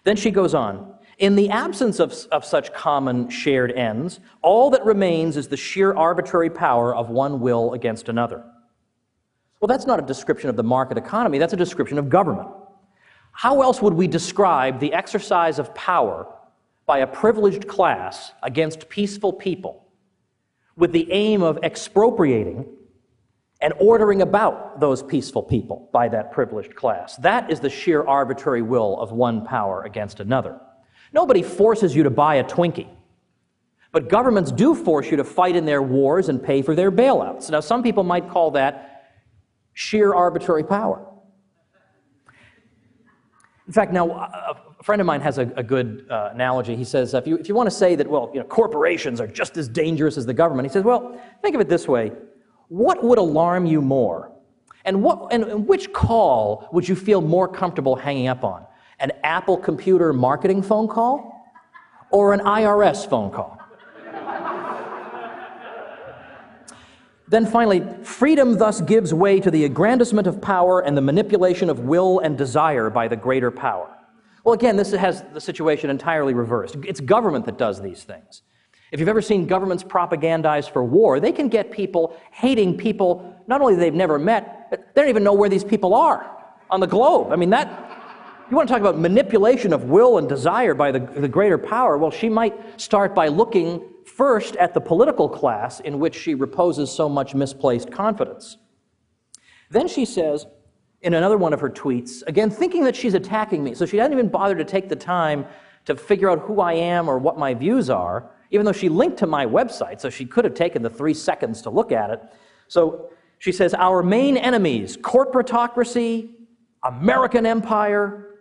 Then she goes on, in the absence of such common shared ends, all that remains is the sheer arbitrary power of one will against another. Well, that's not a description of the market economy, that's a description of government. How else would we describe the exercise of power by a privileged class against peaceful people with the aim of expropriating and ordering about those peaceful people by that privileged class? That is the sheer arbitrary will of one power against another. Nobody forces you to buy a Twinkie, but governments do force you to fight in their wars and pay for their bailouts. Now, some people might call that sheer arbitrary power. In fact, now, a friend of mine has a good analogy. He says, if you want to say that, well, corporations are just as dangerous as the government, he says, well, think of it this way. What would alarm you more? And which call would you feel more comfortable hanging up on? An Apple computer marketing phone call or an IRS phone call? Then finally, freedom thus gives way to the aggrandizement of power and the manipulation of will and desire by the greater power. Well, again, this has the situation entirely reversed. It's government that does these things. If you've ever seen governments propagandize for war, they can get people hating people not only they've never met, but they don't even know where these people are on the globe. I mean, you want to talk about manipulation of will and desire by the greater power, well, she might start by looking first at the political class in which she reposes so much misplaced confidence. Then she says, in another one of her tweets, again, thinking that she's attacking me, so she doesn't even bother to take the time to figure out who I am or what my views are, even though she linked to my website, so she could have taken the 3 seconds to look at it. So she says, our main enemies, corporatocracy, American empire.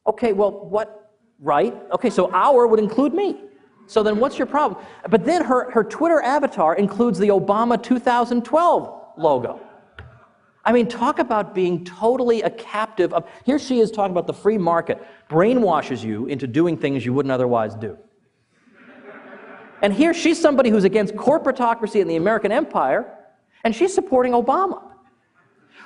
Okay, well, what, right? Okay, so our would include me. So then what's your problem? But then her Twitter avatar includes the Obama 2012 logo. I mean, talk about being totally a captive of, here she is talking about the free market, brainwashes you into doing things you wouldn't otherwise do. And here she's somebody who's against corporatocracy and the American empire, and she's supporting Obama,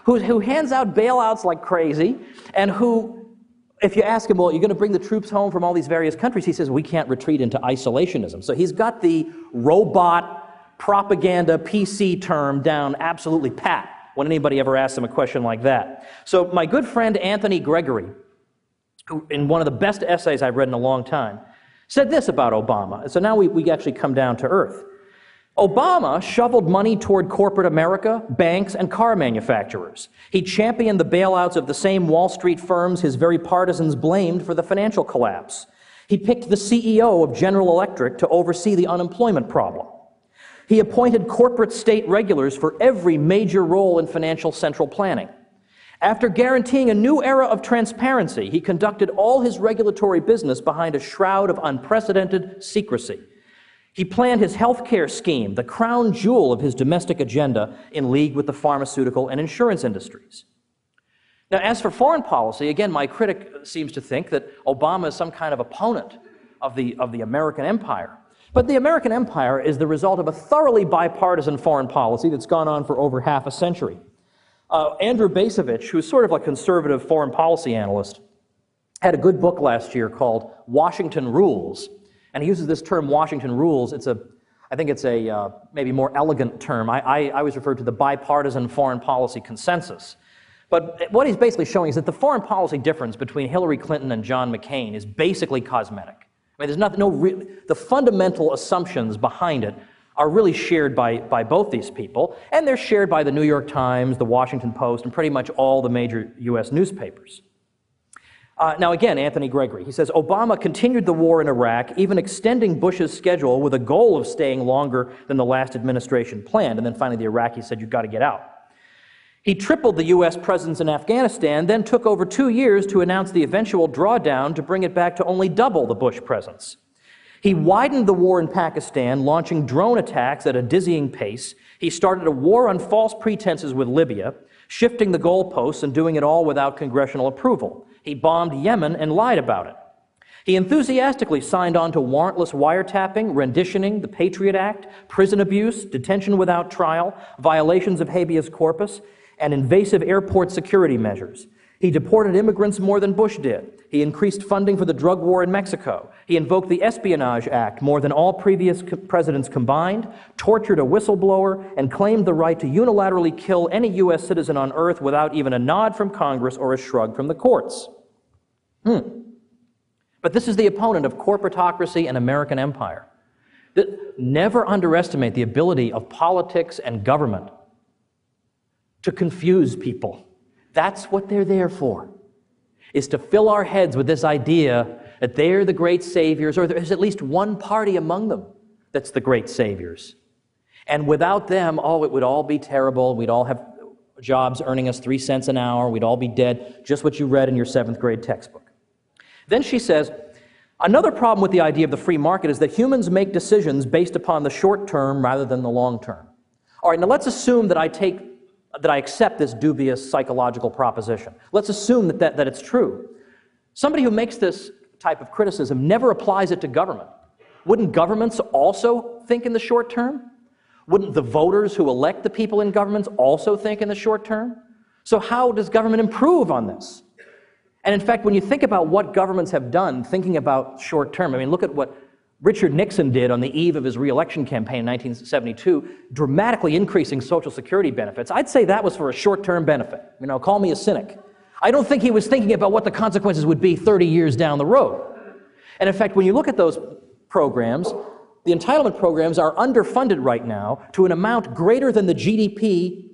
who hands out bailouts like crazy, and who, if you ask him, well, you're going to bring the troops home from all these various countries, he says, we can't retreat into isolationism. So he's got the robot propaganda PC term down absolutely pat when anybody ever asks him a question like that. So my good friend Anthony Gregory, who, in one of the best essays I've read in a long time, said this about Obama. So now we actually come down to earth. Obama shoveled money toward corporate America, banks, and car manufacturers. He championed the bailouts of the same Wall Street firms his very partisans blamed for the financial collapse. He picked the CEO of General Electric to oversee the unemployment problem. He appointed corporate state regulars for every major role in financial central planning. After guaranteeing a new era of transparency, he conducted all his regulatory business behind a shroud of unprecedented secrecy. He planned his health care scheme, the crown jewel of his domestic agenda, in league with the pharmaceutical and insurance industries. Now, as for foreign policy, again, my critic seems to think that Obama is some kind of opponent of the American empire. But the American empire is the result of a thoroughly bipartisan foreign policy that's gone on for over half a century. Andrew Bacevich, who's sort of a conservative foreign policy analyst, had a good book last year called Washington Rules. And he uses this term, Washington Rules. I think it's a maybe more elegant term. I always refer to the bipartisan foreign policy consensus. But what he's basically showing is that the foreign policy difference between Hillary Clinton and John McCain is basically cosmetic. I mean, there's the fundamental assumptions behind it are really shared by both these people, and they're shared by the New York Times, the Washington Post, and pretty much all the major U.S. newspapers. Now again, Anthony Gregory, he says, Obama continued the war in Iraq, even extending Bush's schedule with a goal of staying longer than the last administration planned, and then finally the Iraqis said, you've got to get out. He tripled the U.S. presence in Afghanistan, then took over 2 years to announce the eventual drawdown to bring it back to only double the Bush presence. He widened the war in Pakistan, launching drone attacks at a dizzying pace. He started a war on false pretenses with Libya, shifting the goalposts and doing it all without congressional approval. He bombed Yemen and lied about it. He enthusiastically signed on to warrantless wiretapping, renditioning, the Patriot Act, prison abuse, detention without trial, violations of habeas corpus, and invasive airport security measures. He deported immigrants more than Bush did. He increased funding for the drug war in Mexico. He invoked the Espionage Act more than all previous presidents combined, tortured a whistleblower, and claimed the right to unilaterally kill any U.S. citizen on earth without even a nod from Congress or a shrug from the courts. But this is the opponent of corporatocracy and American empire. Never underestimate the ability of politics and government to confuse people. That's what they're there for, is to fill our heads with this idea that they're the great saviors, or there's at least one party among them that's the great saviors. And without them, it would all be terrible. We'd all have jobs earning us 3 cents an hour. We'd all be dead, just what you read in your 7th grade textbook. Then she says, another problem with the idea of the free market is that humans make decisions based upon the short term rather than the long term. All right, now let's assume that I accept this dubious psychological proposition. Let's assume that it's true. Somebody who makes this type of criticism never applies it to government. Wouldn't governments also think in the short term? Wouldn't the voters who elect the people in governments also think in the short term? So how does government improve on this? And in fact, when you think about what governments have done thinking about short term, I mean, look at what Richard Nixon did on the eve of his re-election campaign in 1972, dramatically increasing Social Security benefits. I'd say that was for a short-term benefit. Call me a cynic. I don't think he was thinking about what the consequences would be 30 years down the road. And in fact, when you look at those programs, the entitlement programs are underfunded right now to an amount greater than the GDP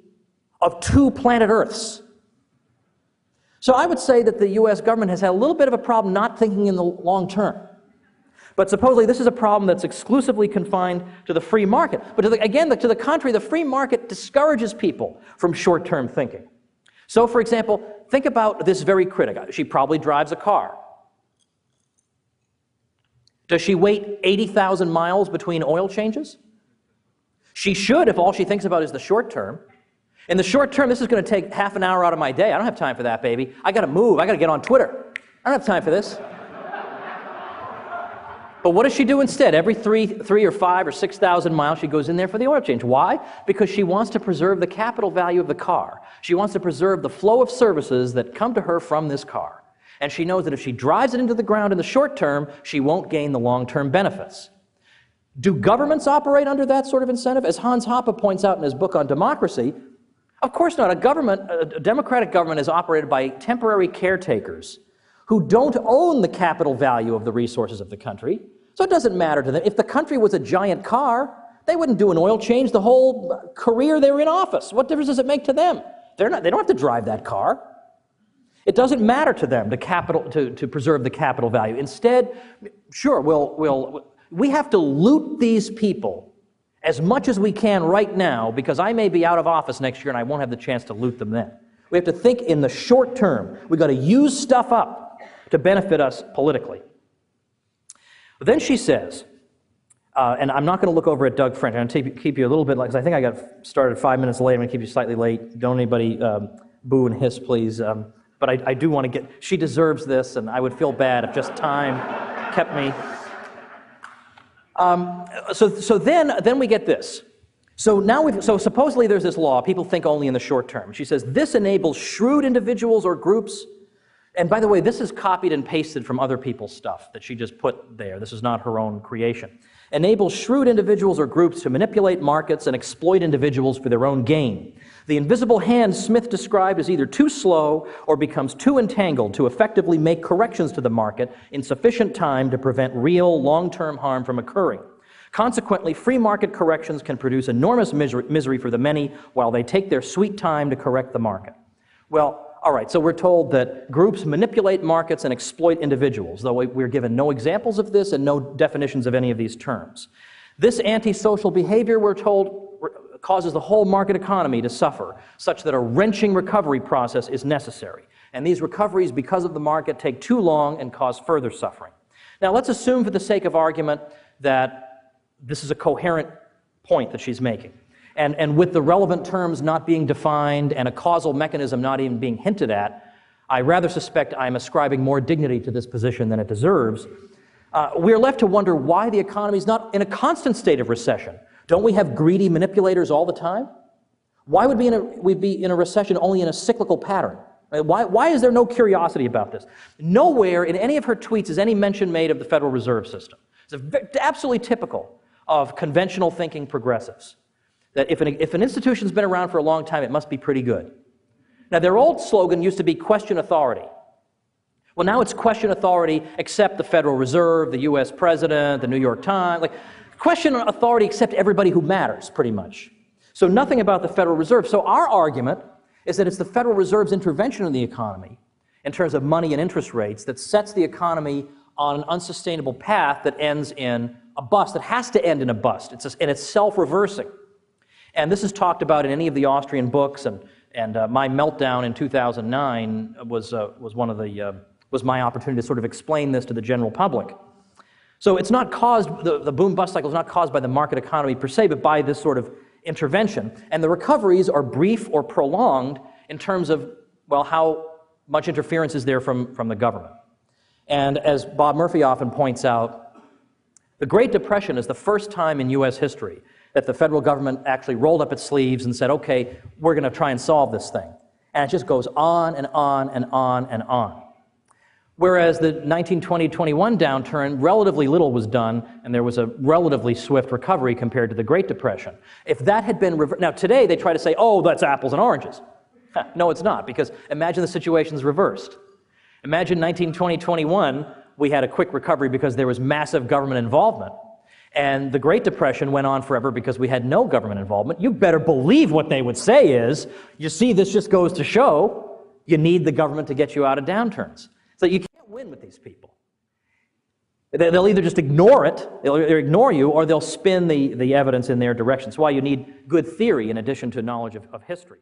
of 2 planet Earths. So I would say that the U.S. government has had a little bit of a problem not thinking in the long term. But supposedly this is a problem that's exclusively confined to the free market. But to the contrary, the free market discourages people from short-term thinking. So, for example, think about this very critic. She probably drives a car. Does she wait 80,000 miles between oil changes? She should, if all she thinks about is the short term. In the short term, this is going to take half an hour out of my day. I don't have time for that, baby. I got to move. I got to get on Twitter. I don't have time for this. But what does she do instead? Every 3 or 5 or 6,000 miles, she goes in there for the oil change. Why? Because she wants to preserve the capital value of the car. She wants to preserve the flow of services that come to her from this car. And she knows that if she drives it into the ground in the short term, she won't gain the long-term benefits. Do governments operate under that sort of incentive? As Hans Hoppe points out in his book on democracy, of course not. A democratic government is operated by temporary caretakers who don't own the capital value of the resources of the country. So it doesn't matter to them. If the country was a giant car, they wouldn't do an oil change the whole career they were in office. What difference does it make to them? They don't have to drive that car. It doesn't matter to them to preserve the capital value. Instead, sure, we have to loot these people as much as we can right now because I may be out of office next year and I won't have the chance to loot them then. We have to think in the short term. We've got to use stuff up to benefit us politically. But then she says, and I'm not going to look over at Doug French. I'm going to keep you a little bit, because I think I got started 5 minutes late. I'm going to keep you slightly late. Don't anybody boo and hiss, please. But I do want to she deserves this, and I would feel bad if just time kept me. So then we get this. So supposedly there's this law. People think only in the short term. She says, this enables shrewd individuals or groups. And by the way, this is copied and pasted from other people's stuff that she just put there. This is not her own creation. Enables shrewd individuals or groups to manipulate markets and exploit individuals for their own gain. The invisible hand Smith described is either too slow or becomes too entangled to effectively make corrections to the market in sufficient time to prevent real long-term harm from occurring. Consequently, free market corrections can produce enormous misery for the many while they take their sweet time to correct the market. Well, all right, so we're told that groups manipulate markets and exploit individuals, though we're given no examples of this and no definitions of any of these terms. This antisocial behavior, we're told, causes the whole market economy to suffer, such that a wrenching recovery process is necessary. And these recoveries, because of the market, take too long and cause further suffering. Now, let's assume for the sake of argument that this is a coherent point that she's making. And with the relevant terms not being defined and a causal mechanism not even being hinted at, I rather suspect I'm ascribing more dignity to this position than it deserves. We're left to wonder why the economy is not in a constant state of recession. Don't we have greedy manipulators all the time? Why would we be in a recession only in a cyclical pattern? Why is there no curiosity about this? Nowhere in any of her tweets is any mention made of the Federal Reserve System. It's absolutely typical of conventional thinking progressives, that if an institution's been around for a long time, it must be pretty good. Now, their old slogan used to be question authority. Well, now it's question authority except the Federal Reserve, the U.S. President, the New York Times. Like, question authority except everybody who matters, pretty much. So nothing about the Federal Reserve. So our argument is that it's the Federal Reserve's intervention in the economy, in terms of money and interest rates, that sets the economy on an unsustainable path that ends in a bust, that has to end in a bust. And it's self-reversing. And this is talked about in any of the Austrian books, and my meltdown in 2009 was my opportunity to sort of explain this to the general public. So it's not caused, the boom-bust cycle is not caused by the market economy per se, but by this sort of intervention. And the recoveries are brief or prolonged in terms of, well, how much interference is there from the government. And as Bob Murphy often points out, the Great Depression is the first time in U.S. history that the federal government actually rolled up its sleeves and said, okay, we're going to try and solve this thing. And it just goes on and on and on and on. Whereas the 1920-21 downturn, relatively little was done, and there was a relatively swift recovery compared to the Great Depression. If that had been reversed, now today they try to say, oh, that's apples and oranges. No, it's not, because imagine the situation's reversed. Imagine 1920-21, we had a quick recovery because there was massive government involvement, and the Great Depression went on forever because we had no government involvement. You better believe what they would say is, you see, this just goes to show you need the government to get you out of downturns. So you can't win with these people. They'll either just ignore it, they'll either ignore you, or they'll spin the evidence in their direction. That's why you need good theory in addition to knowledge of history.